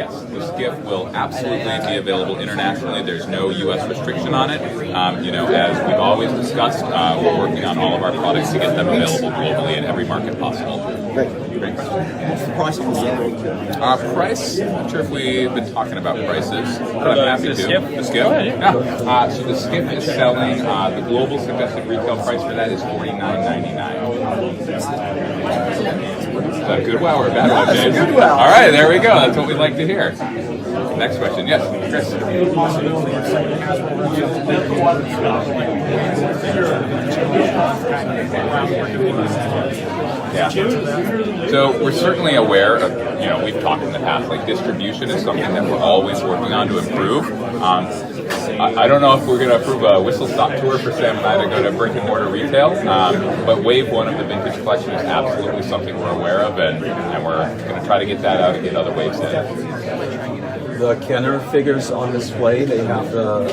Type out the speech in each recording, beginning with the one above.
Yes, the skiff will absolutely be available internationally. There's no U.S. restriction on it. As we've always discussed, we're working on all of our products to get them available globally in every market possible. Great. Great question. What's the price on the skiff? Price? I'm not sure if we've been talking about prices, but I'm happy to. Skiff? The skiff? Yeah. So the skiff is selling, the global suggested retail price for that is $49.99. Is that a good wow or a bad wow, James? Good wow. All right, there we go. That's what we'd like to hear. Next question. Yes, Chris. Yeah. So we're certainly aware of, we've talked in the past, like distribution is something that we're always working on to improve. I don't know if we're going to approve a whistle-stop tour for Sam and I to go to brick-and-mortar retail, but Wave 1 of the Vintage Collection is absolutely something we're aware of, and we're going to try to get that out and get other waves in. The Kenner figures on display, they have the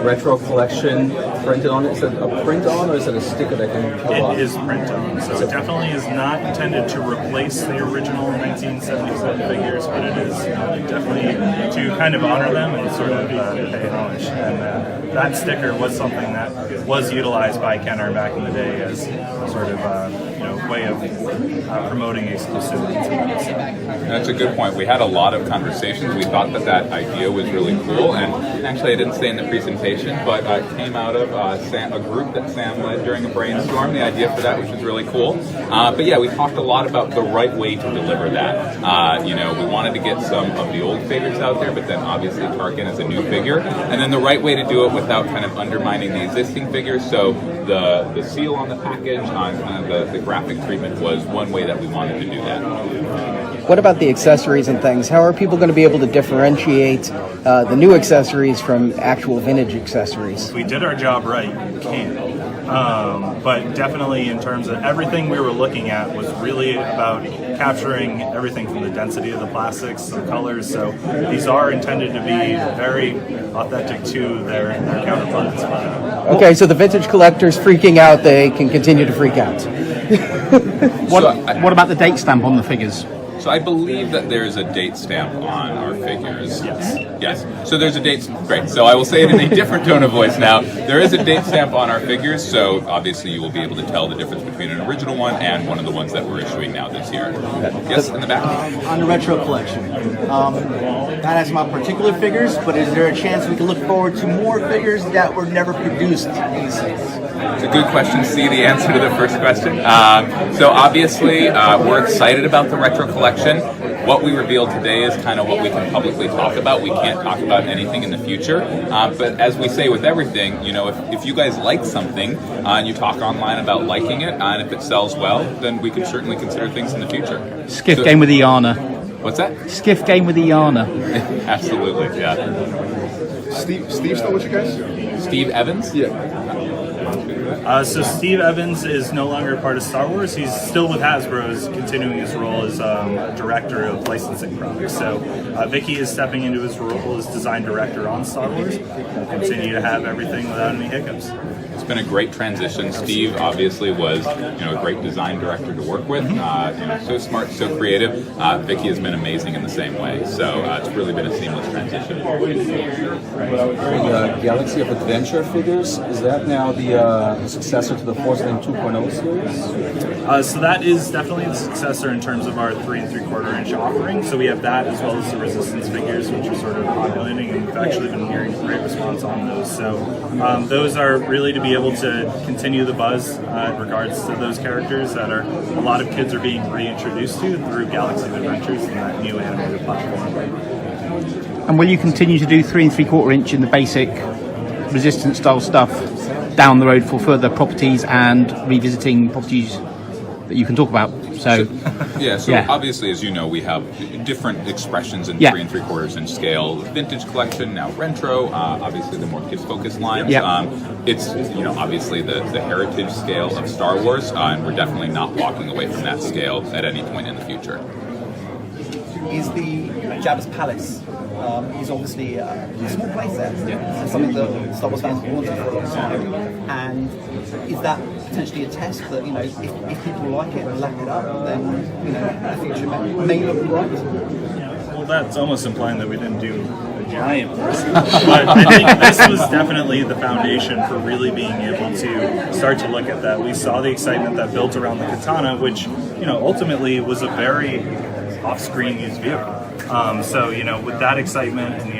retro collection printed on it. Is it a print on, or is it a sticker that can peel off? It is print on, so it definitely is not intended to replace the original 1977 figures, but it is definitely to kind of honor them and sort of pay homage. And that sticker was something that was utilized by Kenner back in the day as sort of way of promoting exclusivity to them. That's a good point. We had a lot of conversations. We thought that idea was really cool, and actually I didn't say in the presentation, but it came out of a group that Sam led during a brainstorm, the idea for that, which was really cool. But yeah, we talked a lot about the right way to deliver that. We wanted to get some of the old figures out there, but then obviously Tarkin is a new figure, and then the right way to do it without kind of undermining the existing figures. So the seal on the package, on the graphic treatment was one way that we wanted to do that. What about the accessories and things? How are people going to be able to differentiate the new accessories from actual vintage accessories? If we did our job right, we can. But definitely in terms of everything we were looking at was really about capturing everything from the density of the plastics, the colors. So these are intended to be very authentic to their counterparts. Okay, so the vintage collectors freaking out, they can continue to freak out. What about the date stamp on the figures? So I believe that there's a date stamp on our figures. Yes. So there's a date. Great. So I will say it in a different tone of voice now. There is a date stamp on our figures, so obviously you will be able to tell the difference between an original one and one of the ones that we're issuing now this year. Yes, in the back. On the retro collection, that has my particular figures, but is there a chance we can look forward to more figures that were never produced in sales? It's a good question to see the answer to the first question. So obviously, we're excited about the retro collection. What we revealed today is kind of what we can publicly talk about. We can't talk about anything in the future. But as we say with everything, if you guys like something and you talk online about liking it, and if it sells well, then we can certainly consider things in the future. Skiff game with Iana. What's that? Skiff game with Iana. Absolutely, yeah. Steve still with you guys? Steve Evans? Yeah. So Steve Evans is no longer part of Star Wars. He's still with Hasbro, is continuing his role as director of licensing products. So Vicky is stepping into his role as design director on Star Wars. We'll continue to have everything without any hiccups. It's been a great transition. Steve obviously was, a great design director to work with. So smart, so creative. Vicky has been amazing in the same way. So it's really been a seamless transition. The Galaxy of Adventure figures, is that now the successor to the Force Link 2.0 series? So that is definitely the successor in terms of our 3 3/4 inch offering. So we have that as well as the Resistance figures, which are sort of populating, and we've actually been hearing great response on those. So those are really to be able to continue the buzz in regards to those characters that a lot of kids are being reintroduced to through Galaxy of Adventures and that new animated platform. And will you continue to do 3 3/4 inch in the basic Resistance style stuff down the road for further properties and revisiting properties that you can talk about? So obviously, as you know, we have different expressions in 3 3/4 inch scale. Vintage collection, now retro, obviously the more kids-focused lines. It's, obviously the heritage scale of Star Wars, and we're definitely not walking away from that scale at any point in the future. Is the Jabbas Palace, is obviously a small place there, and something that Star Wars fans have wanted for a long time. And is that potentially a test that, if people like it and lap it up, then, the future may look bright? Well, that's almost implying that we didn't do a giant person. But I think this was definitely the foundation for really being able to start to look at that. We saw the excitement that built around the Katana, which, ultimately was a very off-screen used vehicle. So, with that excitement and,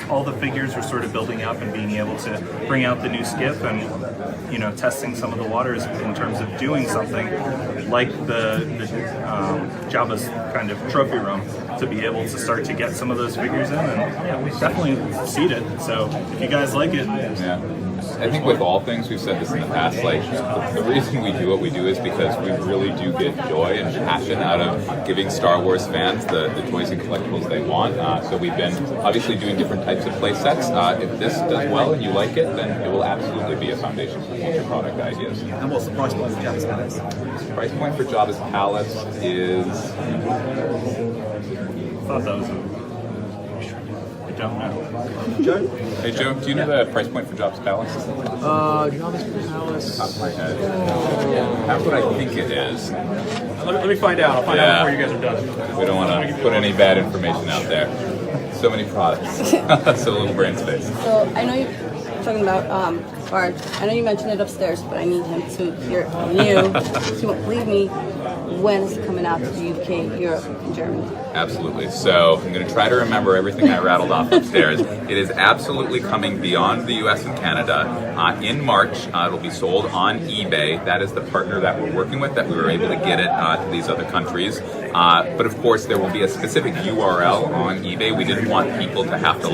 all the figures were sort of building up and being able to bring out the new skiff and, testing some of the waters in terms of doing something like the Jabbas kind of trophy room to be able to start to get some of those figures in. And we definitely seeded. So if you guys like it. Yeah. I think with all things, we've said this in the past, like, the reason we do what we do is because we really do get joy and passion out of giving Star Wars fans the toys and collectibles they want. So we've been obviously doing different types of play sets. If this does well and you like it, then it will absolutely be a foundation for future product ideas. And what's the price point for Jabbas Palace? The price point for Jabbas Palace is... I thought that was I don't know. Joe? Hey Joe, do you know the price point for Jabbas Palace? Jabbas Palace. Top of my head. That's what I think it is. Let me find out. I'll find out before you guys are done. We don't want to put any bad information out there. So many products. So little brain space. So I know you're talking about Bard. I know you mentioned it upstairs, but I need him to hear it from you. So believe me, when is it coming out to the UK, Europe, and Germany? Absolutely. So I'm going to try to remember everything I rattled off upstairs. It is absolutely coming beyond the US and Canada. In March, it'll be sold on eBay. That is the partner that we're working with, that we were able to get it to these other countries. But of course, there will be a specific URL on eBay. We didn't want people to have to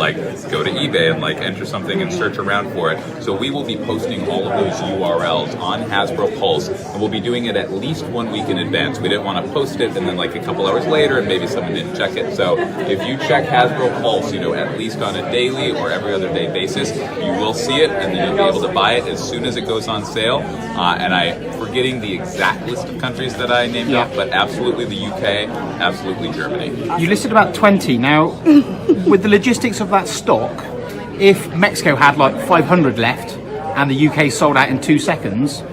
go to eBay and enter something and search around for it. So we will be posting all of those URLs on Hasbro Pulse, and we'll be doing it at least 1 week in advance. We didn't want to post it and then a couple hours later and maybe someone didn't check it. So if you check Hasbro Pulse, at least on a daily or every other day basis, you will see it, and then you'll be able to buy it as soon as it goes on sale. And I'm forgetting the exact list of countries that I named off, but absolutely the UK, absolutely Germany. You listed about 20. Now, with the logistics of that stock, if Mexico had 500 left and the UK sold out in 2 seconds,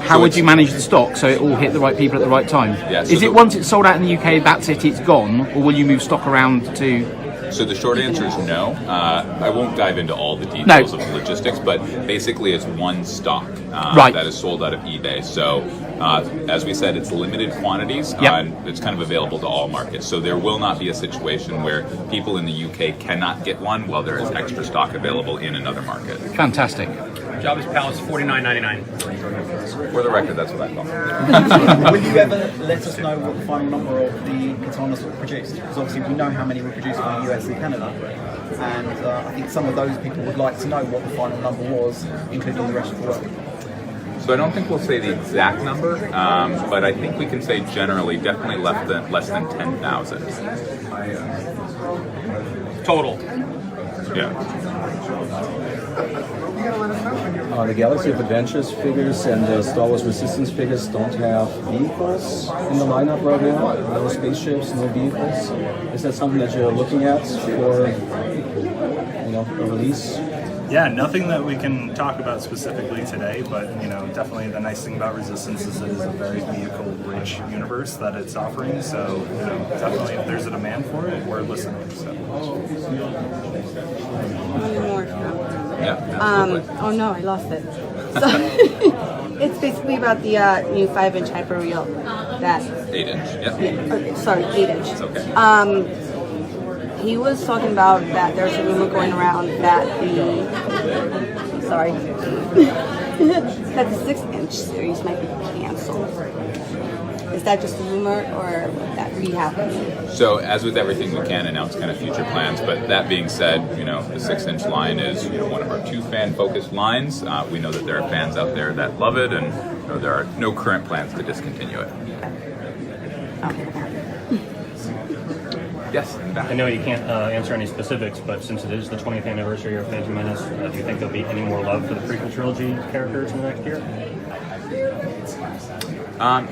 how would you manage the stock so it all hit the right people at the right time? Yeah, so is it once it's sold out in the UK, that's it, it's gone, or will you move stock around to... So the short answer is no. I won't dive into all the details of the logistics, but basically it's one stock that is sold out of eBay. So as we said, it's limited quantities, and it's kind of available to all markets. So there will not be a situation where people in the UK cannot get one while there is extra stock available in another market. Fantastic. Jabbas Palace, $49.99. For the record, that's what I thought. Will you ever let us know what the final number of the katanas were produced? Because obviously we know how many were produced in the US and Canada, and I think some of those people would like to know what the final number was, including the rest of the world. So I don't think we'll say the exact number, but I think we can say generally definitely less than 10,000. Total. Yeah. The Galaxy of Adventures figures and the Star Wars Resistance figures don't have vehicles in the lineup right now. No spaceships, no vehicles. Is that something that you're looking at for, a release? Yeah, nothing that we can talk about specifically today, but definitely the nice thing about Resistance is it is a very vehicle-rich universe that it's offering. So definitely, if there's a demand for it, we're listening. So. One more. Yeah. Oh no, I lost it. So it's basically about the new 5-inch hyper reel. That 8-inch. Yep. Yeah, sorry, 8-inch. It's okay. He was talking about that there's a rumor going around that that the 6-inch series might be canceled. Is that just a rumor, or would that be happening? So, as with everything, we can announce kind of future plans. But that being said, the 6-inch line is one of our 2 fan-focused lines. We know that there are fans out there that love it, and there are no current plans to discontinue it. Yes. I know you can't answer any specifics, but since it is the 20th anniversary of Phantom Menace, do you think there'll be any more love for the prequel trilogy characters in the next year?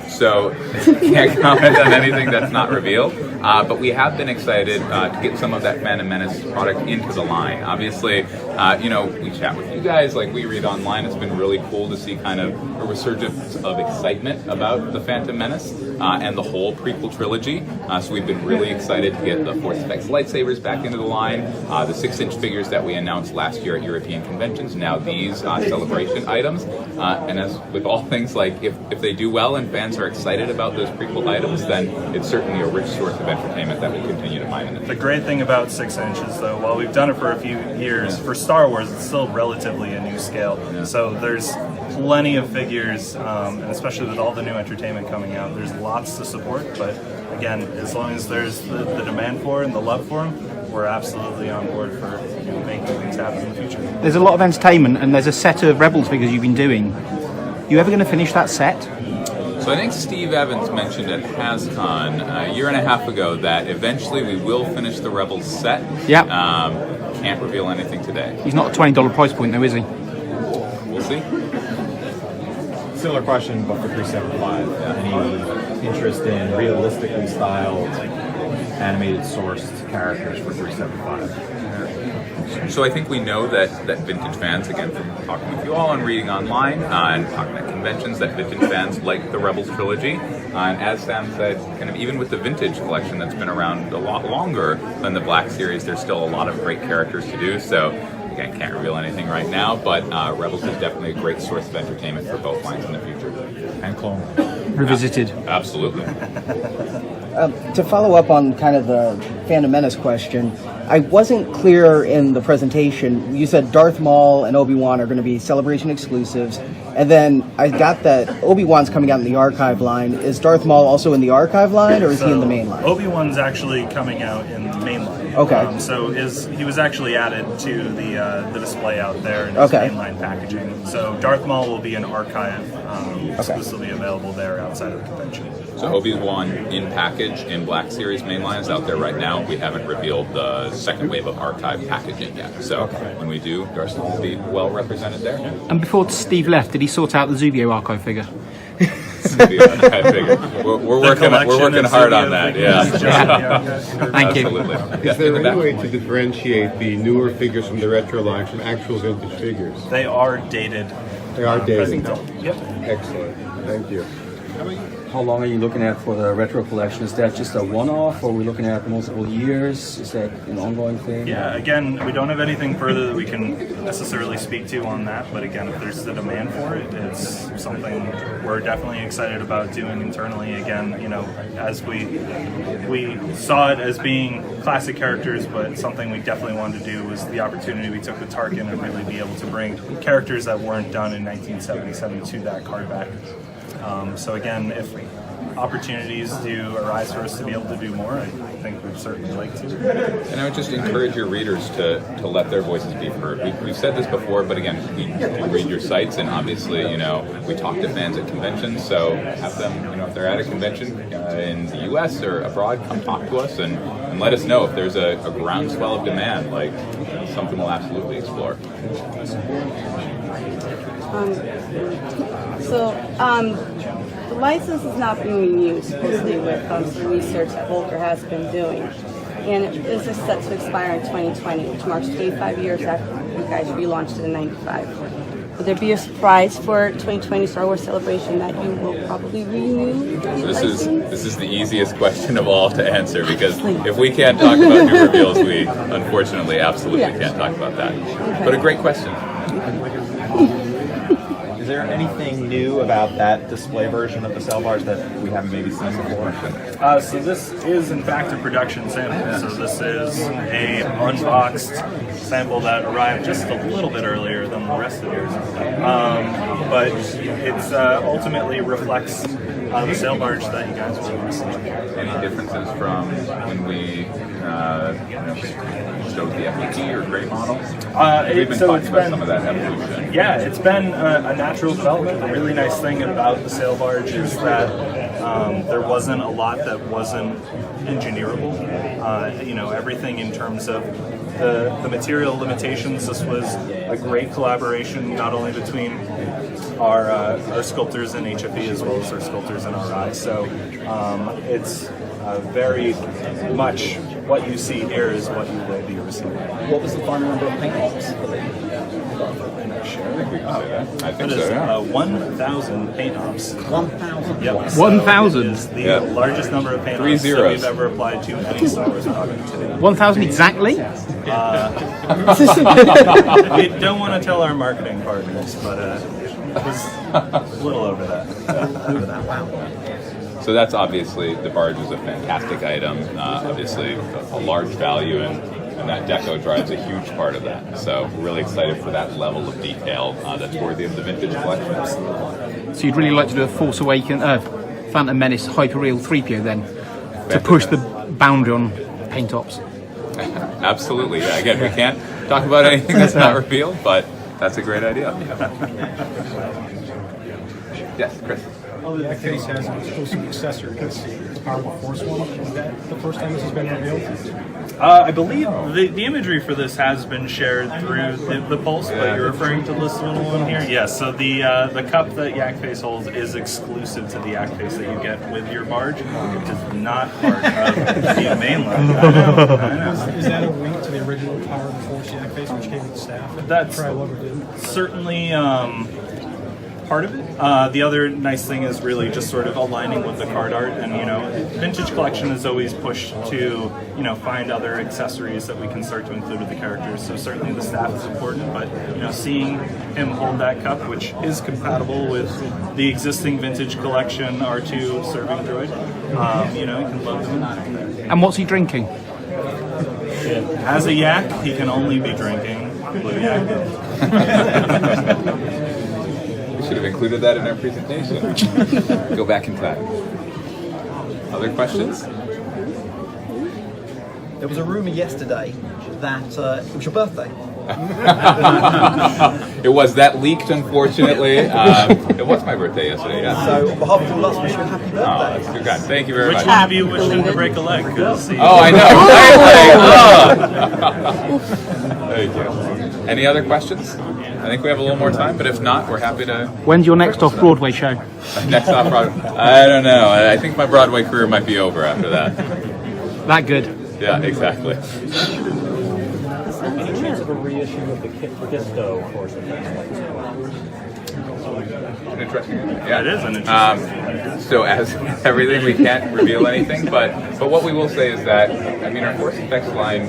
So can't comment on anything that's not revealed. but we have been excited to get some of that Phantom Menace product into the line. Obviously, we chat with you guys, like we read online. It's been really cool to see kind of a resurgence of excitement about the Phantom Menace and the whole prequel trilogy. So we've been really excited to get the Force Effects lightsabers back into the line, the 6-inch figures that we announced last year at European conventions, now these celebration items. And as with all things, like if they do well and fans are excited about those prequel items, then it's certainly a rich source of entertainment that we continue to mine in the future. The great thing about 6 inches, though, while we've done it for a few years, for Star Wars, it's still relatively a new scale. Yeah. So there's plenty of figures, and especially with all the new entertainment coming out, there's lots to support. But again, as long as there's the demand for it and the love for them, we're absolutely on board for making things happen in the future. There's a lot of entertainment, and there's a set of Rebels figures you've been doing. You ever going to finish that set? So I think Steve Evans mentioned at HasCon a year and a half ago that eventually we will finish the Rebels set. Yeah. Can't reveal anything today. He's not a $20 price point though, is he? We'll see. Similar question, but for 375. Any interest in realistically styled, animated sourced characters for 375? So I think we know that vintage fans, again, from talking with you all and reading online and talking at conventions, that vintage fans like the Rebels trilogy. And as Sam said, kind of even with the vintage collection that's been around a lot longer than the Black Series, there's still a lot of great characters to do. So again, can't reveal anything right now, but Rebels is definitely a great source of entertainment for both lines in the future. And Clone Revisited. Absolutely. To follow up on kind of the Phantom Menace question, I wasn't clear in the presentation. You said Darth Maul and Obi-Wan are going to be Celebration exclusives, and then I got that Obi-Wan's coming out in the archive line. Is Darth Maul also in the archive line, or is he in the main line? Obi-Wan's actually coming out in the main line. Okay. So he was actually added to the display out there in his mainline packaging. So Darth Maul will be an archive exclusively available there outside of the convention. So Obi-Wan in package in Black Series mainline is out there right now. We haven't revealed the second wave of archive packaging yet. So when we do, Darth Maul will be well represented there. And before Steve left, did he sort out the Zuvio archive figure? We're working hard on that. Yeah. Thank you. Is there any way to differentiate the newer figures from the retro line from actual vintage figures? They are dated. They are dated. Yep. Excellent. Thank you. How long are you looking at for the retro collection? Is that just a one-off, or are we looking at multiple years? Is that an ongoing thing? Yeah, again, we don't have anything further that we can necessarily speak to on that, but again, if there's the demand for it, it's something we're definitely excited about doing internally. Again, as we saw it as being classic characters, but something we definitely wanted to do was the opportunity we took with Tarkin and really be able to bring characters that weren't done in 1977 to that card back. So again, if opportunities do arise for us to be able to do more, I think we'd certainly like to. And I would just encourage your readers to let their voices be heard. We've said this before, but again, we read your sites, and obviously, we talk to fans at conventions, so have them, if they're at a convention in the U.S. or abroad, come talk to us and let us know if there's a groundswell of demand, like something we'll absolutely explore. The license is not being renewed, supposedly, with some research that Volker has been doing. And it is set to expire in 2020, which marks 25 years after you guys relaunched it in 95. Would there be a surprise for 2020 Star Wars Celebration that you will probably renew the license? This is the easiest question of all to answer, because if we can't talk about new reveals, we unfortunately absolutely can't talk about that. Okay. But a great question. Is there anything new about that display version of the sail barge that we haven't maybe seen before? So this is in fact a production sample. So this is a unboxed sample that arrived just a little bit earlier than the rest of yours. But it's ultimately reflects the sail barge that you guys will be seeing. Any differences from when we showed the FET or gray model? We've been talking about some of that evolution. Yeah, it's been a natural development. The really nice thing about the sail barge is that there wasn't a lot that wasn't engineerable. Everything in terms of the material limitations. This was a great collaboration, not only between our sculptors in HFE as well as our sculptors in RI. So it's very much what you see here is what you will be receiving. What was the final number of paint ops? I think It so, is yeah. 1,000 paint ops. 1,000. Yep. 1,000? It is the Yeah. largest number of paint 3 ops that zeros. we've ever applied to any Star Wars product today. 1,000 exactly? We don't want to tell our marketing partners, but it was a little over that. So that's obviously, the barge is a fantastic item, obviously a large value, and that deco drives a huge part of that. So we're really excited for that level of detail that's worthy of the vintage collection. So you'd really like to do a Force Awakens, Phantom Menace Hyperreal 3PO then, to push the boundary on paint ops. Absolutely, yeah. Again, we can't talk about anything that's not revealed, but that's a great idea. Yes, Chris. The case has an exclusive accessory. It's the Powerful Force one. Is that the first time this has been revealed? I believe the imagery for this has been shared through the Pulse, but you're referring to this little one here? Yes, so the cup that Yakface holds is exclusive to the Yakface that you get with your barge. It is not part of the main line. I know. Is that a link to the original Power of the Force Yakface, which came with the staff? That's did. certainly part of it. The other nice thing is really just sort of aligning with the card art, and Vintage Collection is always pushed to find other accessories that we can start to include with the characters. So certainly the staff is important, but seeing him hold that cup, which is compatible with the existing Vintage Collection R2 serving droid, you can load them in. And what's he drinking? As a yak, he can only be drinking blue yak. We should have included that in our presentation. Go back in time. Other questions? There was a rumor yesterday that it was your birthday. It was. That leaked, unfortunately. It was my birthday yesterday, yeah. So on behalf of all of us, wish you a happy birthday. Oh, that's too kind. Thank you very Which much. one of you wished him to break a leg? I know. Thank you. Any other questions? I think we have a little more time, but if not, we're happy to... When's your next off-Broadway show? Next off-Broadway? I don't know. I think my Broadway career might be over after that. That good? Yeah, exactly. Any chance of a reissue of the Kit Disco Force Awakens? Interesting. Yeah, it is an interesting. So as everything, we can't reveal anything, but what we will say is that, our Force Effects line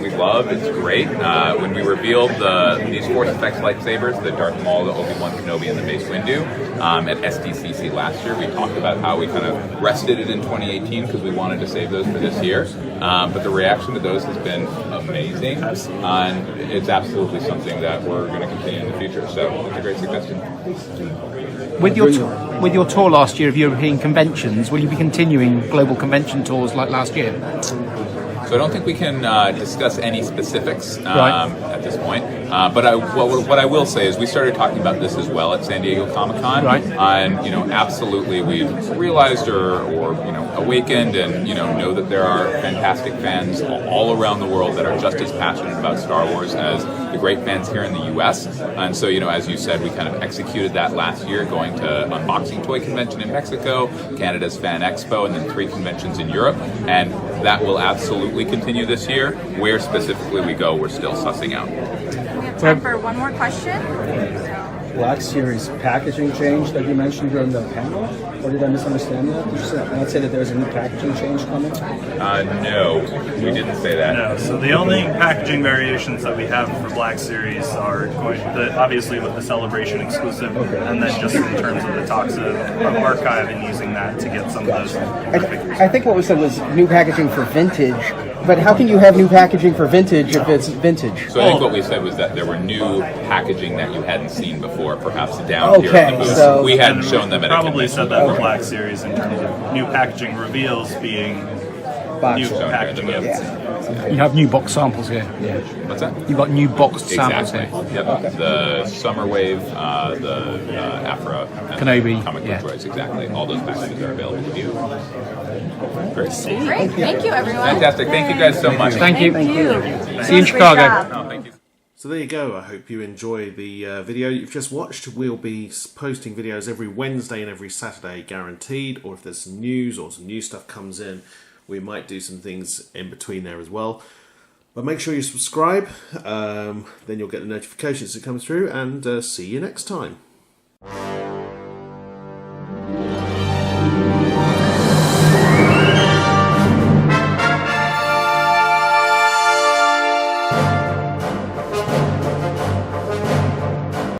we love, it's great. When we revealed these Force Effects lightsabers, the Darth Maul, the Obi-Wan Kenobi, and the Mace Windu, at SDCC last year, we talked about how we kind of rested it in 2018 because we wanted to save those for this year. But the reaction to those has been amazing, and it's absolutely something that we're going to continue in the future. So it's a great suggestion. With your tour last year of European conventions, will you be continuing global convention tours like last year? So I don't think we can discuss any specifics Right. at this point. But what I will say is we started talking about this as well at San Diego Comic-Con. Right. And absolutely we've realized or awakened and know that there are fantastic fans all around the world that are just as passionate about Star Wars as the great fans here in the U.S. And so as you said, we kind of executed that last year, going to Unboxing Toy Convention in Mexico, Canada's Fan Expo, and then 3 conventions in Europe. And that will absolutely continue this year. Where specifically we go, we're still sussing out. We have time for one more question. Black Series packaging change that you mentioned during the panel? Or did I misunderstand that? Did you not say that there's a new packaging change coming? No, we didn't say that. No, so the only packaging variations that we have for Black Series are obviously with the Celebration exclusive, and then just in terms of the talks of archive and using that to get some of those figures. I think what was said was new packaging for vintage, but how can you have new packaging for vintage if it's vintage? So I think what we said was that there were new packaging that you hadn't seen before, perhaps down here at the booth. So we hadn't shown them at a Probably convention. said that for Black Series in terms of new packaging reveals being new packaging. You have new box samples here. What's that? You've got new boxed samples Exactly. here. Yep. The Summer Wave, the Afra, and Kenobi, Comic yeah. Book Droids, exactly. All those packages are available to view. Great. Great. Thank you, everyone. Fantastic. Thank you guys so much. Thank you. Thank you. See you in Chicago. No, thank you. So there you go. I hope you enjoy the video you've just watched. We'll be posting videos every Wednesday and every Saturday, guaranteed. Or if there's some news or some new stuff comes in, We might do some things in between there as well. But make sure you subscribe, then you'll get the notifications that come through, and see you next time.